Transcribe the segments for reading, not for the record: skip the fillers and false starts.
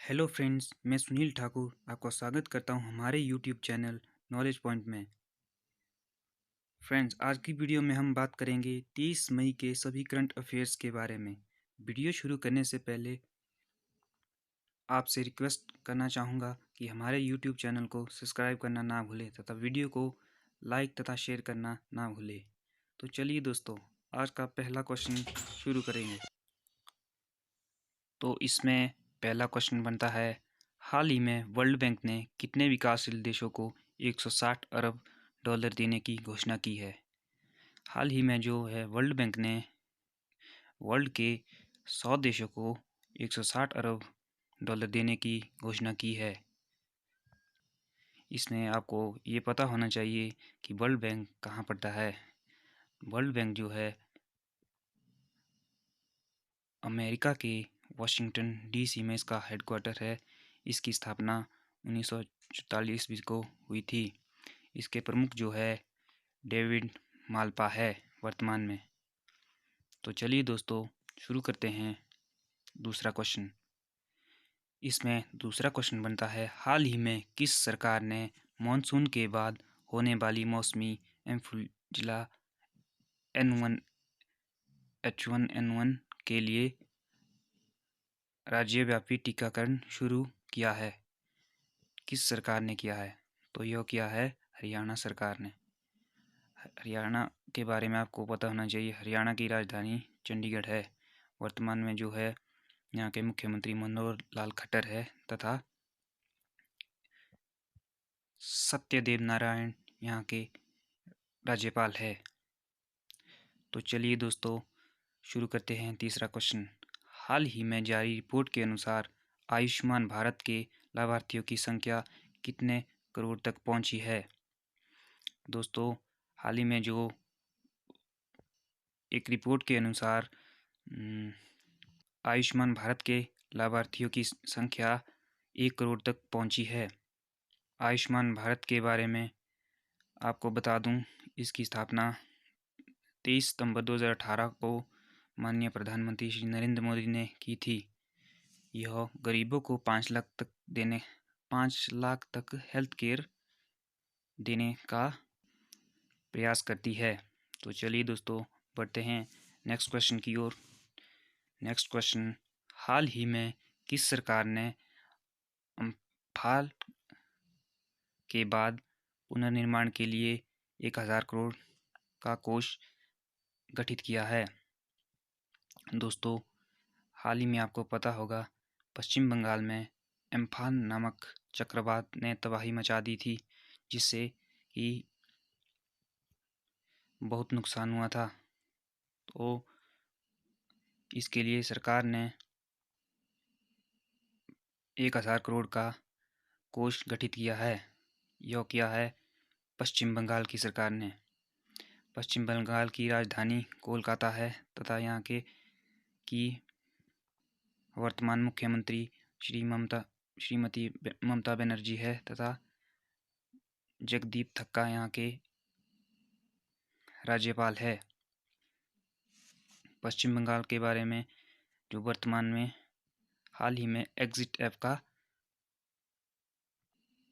Hello friends, मैं सुनील ठाकुर आपका स्वागत करता हूं हमारे यूट्यूब चैनल नॉलेज पॉइंट में। फ्रेंड्स, आज की वीडियो में हम बात करेंगे 30 मई के सभी करंट अफेयर्स के बारे में। वीडियो शुरू करने से पहले आपसे रिक्वेस्ट करना चाहूँगा कि हमारे यूट्यूब चैनल को सब्सक्राइब करना ना भूलें तथा वीडियो को लाइक तथा शेयर करना ना भूलें। तो चलिए दोस्तों, आज का पहला क्वेश्चन शुरू करेंगे। तो इसमें पहला क्वेश्चन बनता है, हाल ही में वर्ल्ड बैंक ने कितने विकासशील देशों को 160 अरब डॉलर देने की घोषणा की है। हाल ही में जो है वर्ल्ड बैंक ने वर्ल्ड के 100 देशों को 160 अरब डॉलर देने की घोषणा की है। इसमें आपको ये पता होना चाहिए कि वर्ल्ड बैंक कहाँ पड़ता है। वर्ल्ड बैंक जो है अमेरिका के वाशिंगटन डीसी में इसका हेडक्वार्टर है। इसकी स्थापना 1944 ईस्वी को हुई थी। इसके प्रमुख जो है डेविड माल्पा है वर्तमान में। तो चलिए दोस्तों, शुरू करते हैं दूसरा क्वेश्चन। इसमें दूसरा क्वेश्चन बनता है, हाल ही में किस सरकार ने मानसून के बाद होने वाली मौसमी इन्फ्लुएंजा H1N1 के लिए राज्यव्यापी टीकाकरण शुरू किया है। किस सरकार ने किया है? तो यह किया है हरियाणा सरकार ने। हरियाणा के बारे में आपको पता होना चाहिए, हरियाणा की राजधानी चंडीगढ़ है। वर्तमान में जो है यहाँ के मुख्यमंत्री मनोहर लाल खट्टर है तथा सत्यदेव नारायण यहाँ के राज्यपाल है। तो चलिए दोस्तों, शुरू करते हैं तीसरा क्वेश्चन। हाल ही में जारी रिपोर्ट के अनुसार आयुष्मान भारत के लाभार्थियों की संख्या कितने करोड़ तक पहुंची है। दोस्तों, हाल ही में जो एक रिपोर्ट के अनुसार आयुष्मान भारत के लाभार्थियों की संख्या 1 करोड़ तक पहुंची है। आयुष्मान भारत के बारे में आपको बता दूं, इसकी स्थापना 23 सितंबर 2018 को माननीय प्रधानमंत्री श्री नरेंद्र मोदी ने की थी। यह गरीबों को 5 लाख तक हेल्थ केयर देने का प्रयास करती है। तो चलिए दोस्तों, बढ़ते हैं नेक्स्ट क्वेश्चन की ओर। नेक्स्ट क्वेश्चन, हाल ही में किस सरकार ने अम्फान के बाद पुनर्निर्माण के लिए 1000 करोड़ का कोष गठित किया है। दोस्तों, हाल ही में आपको पता होगा पश्चिम बंगाल में अम्फान नामक चक्रवात ने तबाही मचा दी थी, जिससे कि बहुत नुकसान हुआ था। तो इसके लिए सरकार ने 1000 करोड़ का कोष गठित किया है। यह किया है पश्चिम बंगाल की सरकार ने। पश्चिम बंगाल की राजधानी कोलकाता है तथा यहाँ के की वर्तमान मुख्यमंत्री श्रीमती ममता बनर्जी है तथा जगदीप धक्का यहाँ के राज्यपाल है। पश्चिम बंगाल के बारे में जो वर्तमान में हाल ही में एग्जिट ऐप का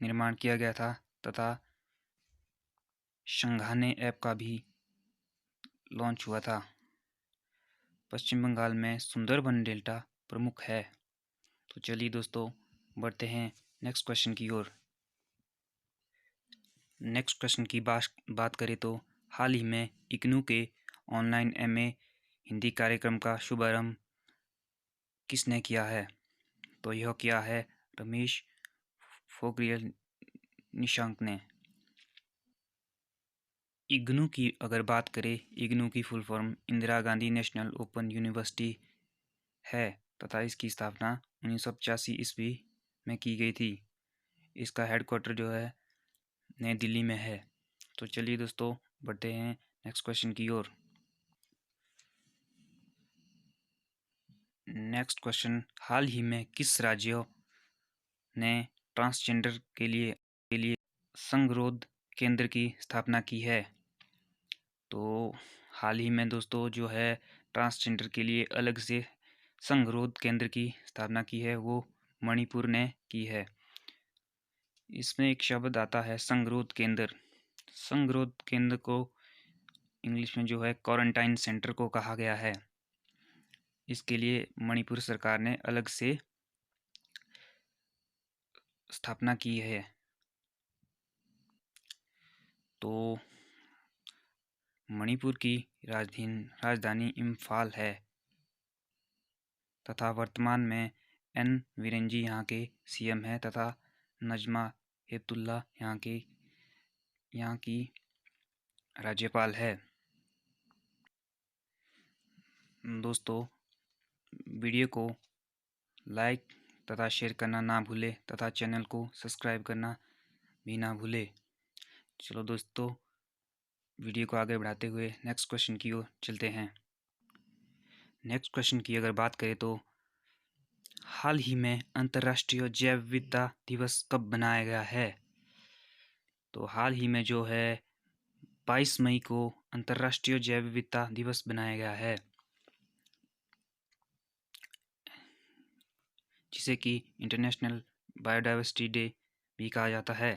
निर्माण किया गया था तथा संघाने ऐप का भी लॉन्च हुआ था। पश्चिम बंगाल में सुंदरबन डेल्टा प्रमुख है। तो चलिए दोस्तों, बढ़ते हैं नेक्स्ट क्वेश्चन की ओर। नेक्स्ट क्वेश्चन की बात करें तो हाल ही में इग्नू के ऑनलाइन एमए हिंदी कार्यक्रम का शुभारंभ किसने किया है। तो यह किया है रमेश पोखरियाल निशंक ने। इग्नू की अगर बात करें, इग्नू की full form Indira Gandhi national open university है तथा इसकी स्थापना 1985 ईस्वी में की गई थी। इसका हेडक्वार्टर जो है नई दिल्ली में है। तो चलिए दोस्तों, बढ़ते हैं नेक्स्ट क्वेश्चन की ओर। नेक्स्ट क्वेश्चन, हाल ही में किस राज्यों ने ट्रांसजेंडर के लिए संगरोध केंद्र की स्थापना की है। तो हाल ही में दोस्तों जो है ट्रांसजेंडर के लिए अलग से संगरोध केंद्र की स्थापना की है, वो मणिपुर ने की है। इसमें एक शब्द आता है संगरोध केंद्र। संगरोध केंद्र को इंग्लिश में जो है क्वारंटाइन सेंटर को कहा गया है। इसके लिए मणिपुर सरकार ने अलग से स्थापना की है। तो मणिपुर की राजधानी इम्फाल है तथा वर्तमान में एन वीरेन जी यहाँ के सीएम हैं तथा नजमा हेपतुल्ला यहाँ की राज्यपाल है। दोस्तों, वीडियो को लाइक तथा शेयर करना ना भूले तथा चैनल को सब्सक्राइब करना भी ना भूले। चलो दोस्तों, वीडियो को आगे बढ़ाते हुए नेक्स्ट क्वेश्चन की ओर चलते हैं। नेक्स्ट क्वेश्चन की अगर बात करें तो हाल ही में अंतर्राष्ट्रीय जैव विविधता दिवस कब मनाया गया है? तो हाल ही में जो है 22 मई को अंतर्राष्ट्रीय जैव विविधता दिवस बनाया गया है, जिसे कि इंटरनेशनल बायोडाइवर्सिटी डे भी कहा जाता है।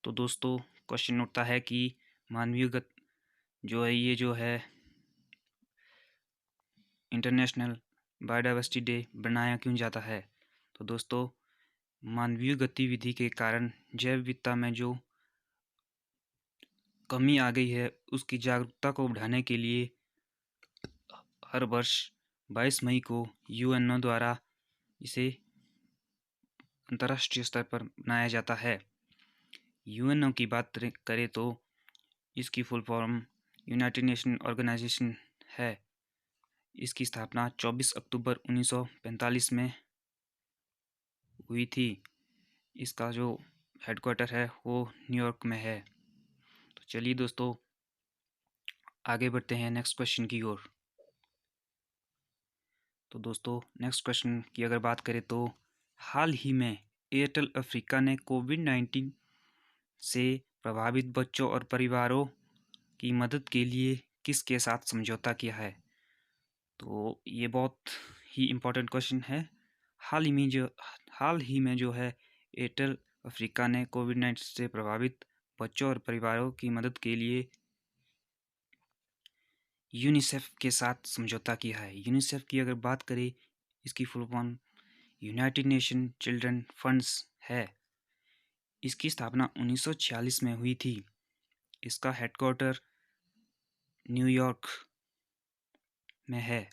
तो दोस्तों, क्वेश्चन उठता है कि मानवीयगत जो है ये जो है इंटरनेशनल बायोडाइवर्सिटी डे बनाया क्यों जाता है? तो दोस्तों, मानवीय गतिविधि के कारण जैव विविधता में जो कमी आ गई है उसकी जागरूकता को बढ़ाने के लिए हर वर्ष 22 मई को यूएनओ द्वारा इसे अंतर्राष्ट्रीय स्तर पर मनाया जाता है। यूएनओ की बात करें तो इसकी full form United Nation Organization है। इसकी स्थापना 24 अक्टूबर 1945 में हुई थी। इसका जो हेडक्वार्टर है वो न्यूयॉर्क में है। तो चलिए दोस्तों, आगे बढ़ते हैं नेक्स्ट क्वेश्चन की ओर। तो दोस्तों, नेक्स्ट क्वेश्चन की अगर बात करें तो हाल ही में एयरटेल अफ्रीका ने कोविड-19 से प्रभावित बच्चों और परिवारों की मदद के लिए किसके साथ समझौता किया है? तो ये बहुत ही इम्पोर्टेंट क्वेश्चन है। हाल ही में जो है एयरटेल अफ्रीका ने कोविड-19 से प्रभावित बच्चों और परिवारों की मदद के लिए यूनिसेफ के साथ समझौता किया है। यूनिसेफ की अगर बात करें, इसकी full form United nation children funds है। इसकी स्थापना 1946 में हुई थी। इसका हेडक्वार्टर न्यूयॉर्क में है।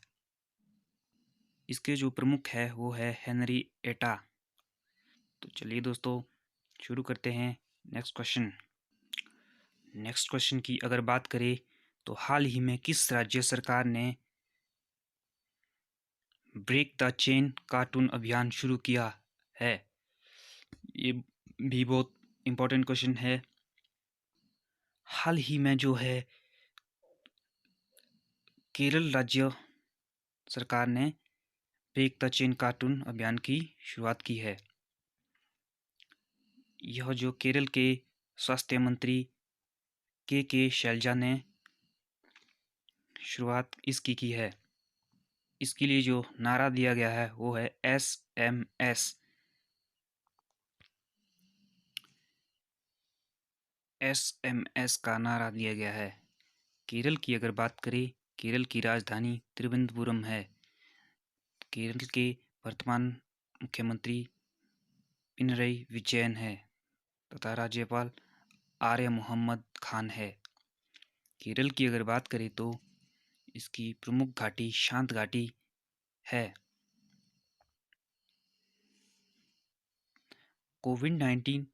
इसके जो प्रमुख है वो है हेनरी एटा। तो चलिए दोस्तों, शुरू करते हैं नेक्स्ट क्वेश्चन। नेक्स्ट क्वेश्चन की अगर बात करें तो हाल ही में किस राज्य सरकार ने ब्रेक द चेन कार्टून अभियान शुरू किया है? ये भी बहुत इम्पोर्टेंट क्वेश्चन है। हाल ही में जो है केरल राज्य सरकार ने ब्रेक द चेन कार्टून अभियान की शुरुआत की है। यह जो केरल के स्वास्थ्य मंत्री के शैलजा ने शुरुआत इसकी की है। इसके लिए जो नारा दिया गया है वो है SMS। SMS का नारा दिया गया है। केरल की अगर बात करें, केरल की राजधानी त्रिवेंद्रपुरम है। केरल के वर्तमान मुख्यमंत्री पिनरई विजयन है तथा राज्यपाल आर्य मोहम्मद खान है। केरल की अगर बात करें तो इसकी प्रमुख घाटी शांत घाटी है। कोविड-19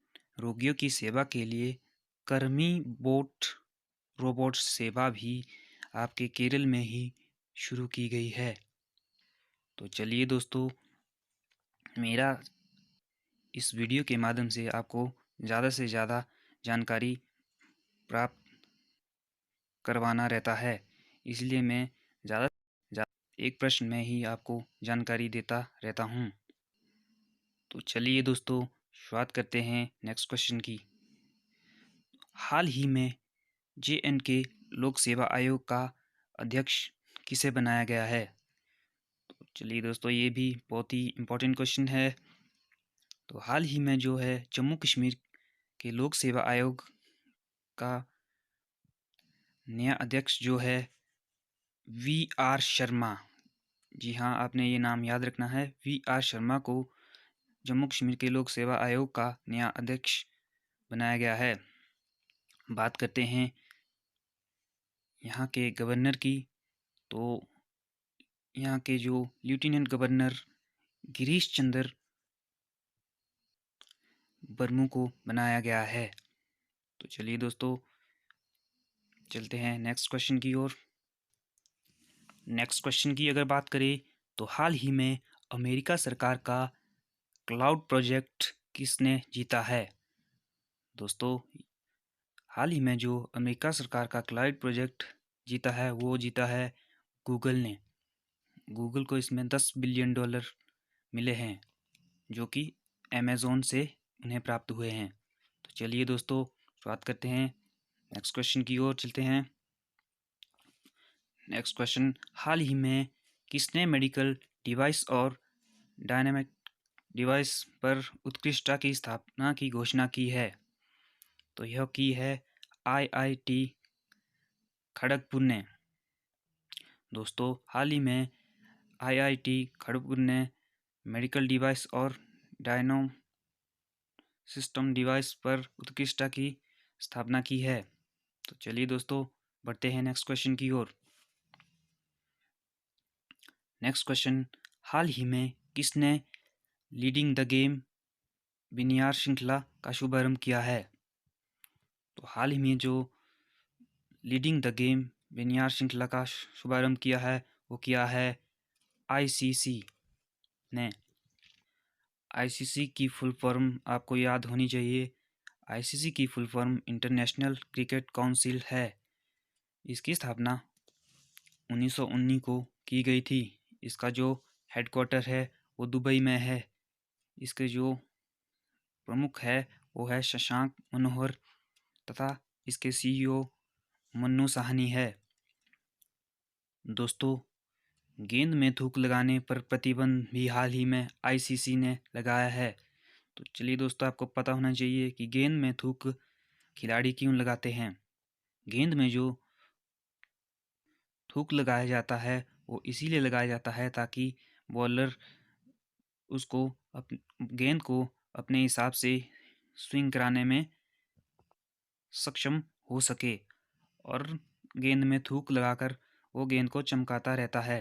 रोगियों की सेवा के लिए कर्मी बोट रोबोट सेवा भी आपके केरल में ही शुरू की गई है। तो चलिए दोस्तों, मेरा इस वीडियो के माध्यम से आपको ज़्यादा से ज़्यादा जानकारी प्राप्त करवाना रहता है, इसलिए मैं ज़्यादा एक प्रश्न में ही आपको जानकारी देता रहता हूँ। तो चलिए दोस्तों, शुरुआत करते हैं नेक्स्ट क्वेश्चन की। हाल ही में JNK लोक सेवा आयोग का अध्यक्ष किसे बनाया गया है? तो चलिए दोस्तों, ये भी बहुत ही इम्पोर्टेंट क्वेश्चन है। तो हाल ही में जो है जम्मू कश्मीर के लोक सेवा आयोग का नया अध्यक्ष जो है VR शर्मा। जी हाँ, आपने ये नाम याद रखना है। VR शर्मा को जम्मू कश्मीर के लोक सेवा आयोग का नया अध्यक्ष बनाया गया है। बात करते हैं यहाँ के गवर्नर की। तो यहाँ के जो लेफ्टिनेंट गवर्नर गिरीश चंद्र बर्मू को बनाया गया है। तो चलिए दोस्तों, चलते हैं नेक्स्ट क्वेश्चन की ओर। नेक्स्ट क्वेश्चन की अगर बात करें तो हाल ही में अमेरिका सरकार का क्लाउड प्रोजेक्ट किसने जीता है? दोस्तों, हाल ही में जो अमेरिका सरकार का क्लाउड प्रोजेक्ट जीता है वो जीता है गूगल ने। गूगल को इसमें $10 बिलियन मिले हैं, जो कि अमेज़ोन से उन्हें प्राप्त हुए हैं। तो चलिए दोस्तों, बात करते हैं नेक्स्ट क्वेश्चन की ओर चलते हैं। नेक्स्ट क्वेश्चन, हाल ही में किसने मेडिकल डिवाइस और डायनामिक डिवाइस पर उत्कृष्टता की स्थापना की घोषणा की है? तो यह की है IIT खड़गपुर ने। दोस्तों, हाल ही में IIT खड़गपुर ने मेडिकल डिवाइस और डायनो सिस्टम डिवाइस पर उत्कृष्टता की स्थापना की है। तो चलिए दोस्तों, बढ़ते हैं नेक्स्ट क्वेश्चन की ओर। नेक्स्ट क्वेश्चन, हाल ही में किसने लीडिंग द गेम वेबिनार श्रृंखला का शुभारंभ किया है? तो हाल ही में जो लीडिंग द गेम वेबिनार श्रृंखला का शुभारंभ किया है वो किया है ICC ने। ICC की फुल फॉर्म आपको याद होनी चाहिए। ICC की full form international cricket council है। इसकी स्थापना 1919 को की गई थी। इसका जो हेडक्वार्टर है वो दुबई में है। इसके जो प्रमुख है वो है शशांक मनोहर तथा इसके CEO मन्नू साहनी है। दोस्तों, गेंद में थूक लगाने पर प्रतिबंध भी हाल ही में ICC ने लगाया है। तो चलिए दोस्तों, आपको पता होना चाहिए कि गेंद में थूक खिलाड़ी क्यों लगाते हैं। गेंद में जो थूक लगाया जाता है वो इसीलिए लगाया जाता है ताकि बॉलर उसको गेंद को अपने हिसाब से स्विंग कराने में सक्षम हो सके और गेंद में थूक लगाकर वो गेंद को चमकाता रहता है।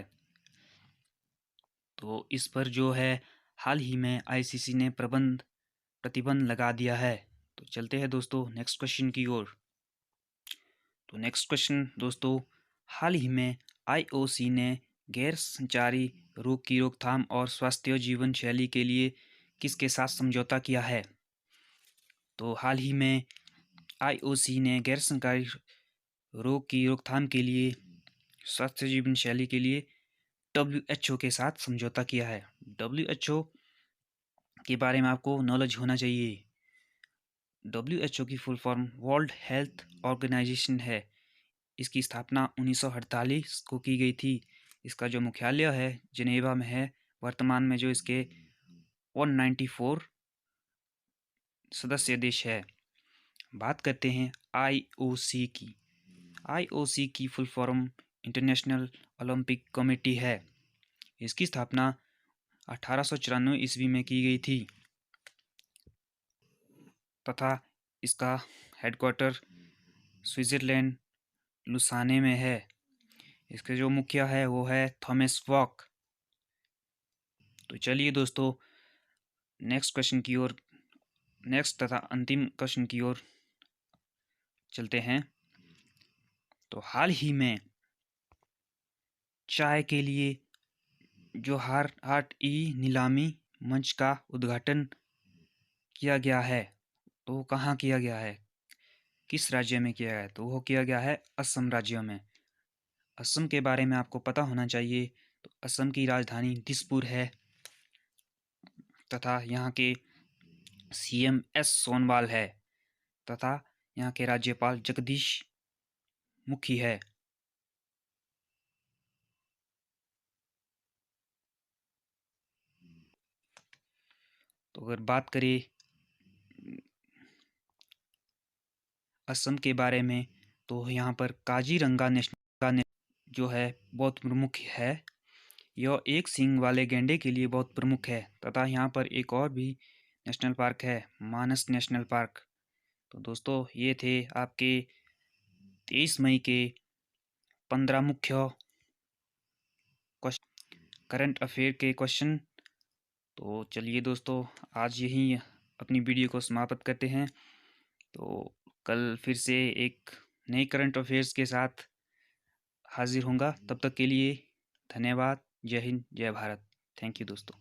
तो इस पर जो है हाल ही में ICC ने प्रतिबंध लगा दिया है। तो चलते हैं दोस्तों नेक्स्ट क्वेश्चन की ओर। तो नेक्स्ट क्वेश्चन दोस्तों, हाल ही में IOC ने गैर संचारी रोग की रोकथाम और स्वास्थ्य जीवन शैली के लिए किसके साथ समझौता किया है? तो हाल ही में IOC ने गैर संचारी रोग की रोकथाम के लिए स्वास्थ्य जीवन शैली के लिए WHO के साथ समझौता किया है। WHO के बारे में आपको नॉलेज होना चाहिए। WHO की full form World Health Organization है। इसकी स्थापना 1948 को की गई थी। इसका जो मुख्यालय है जिनेवा में है। वर्तमान में जो इसके 194 सदस्य देश है। बात करते हैं IOC की। IOC की full form international Olympic committee है। इसकी स्थापना 1894 ईस्वी में की गई थी तथा इसका हेडक्वार्टर स्विट्ज़रलैंड लुसाने में है। इसके जो मुखिया है वो है थॉमस वॉक। तो चलिए दोस्तों, नेक्स्ट क्वेश्चन की ओर, नेक्स्ट तथा अंतिम क्वेश्चन की ओर चलते हैं। तो हाल ही में चाय के लिए जो हार्ट ई नीलामी मंच का उद्घाटन किया गया है तो वो कहाँ किया गया है, किस राज्य में किया गया है? तो वो किया गया है असम राज्य में। असम के बारे में आपको पता होना चाहिए। तो असम की राजधानी दिसपुर है तथा यहाँ के CM S सोनवाल है तथा यहाँ के राज्यपाल जगदीश मुखी है। तो अगर बात करें असम के बारे में, तो यहाँ पर काजीरंगा नेशनल जो है बहुत प्रमुख है। यह एक सींग वाले गैंडे के लिए बहुत प्रमुख है, तथा यहाँ पर एक और भी नेशनल पार्क है, मानस नेशनल पार्क। तो दोस्तों ये थे आपके 23 मई के 15 मुख्य करंट अफेयर के क्वेश्चन। तो चलिए दोस्तों, आज यही अपनी वीडियो को समाप्त करते हैं। तो कल फिर से एक नए करंट अफेयर्स के साथ हाजिर होऊंगा। तब तक के लिए धन्यवाद। जय हिंद, जय भारत। थैंक यू दोस्तों।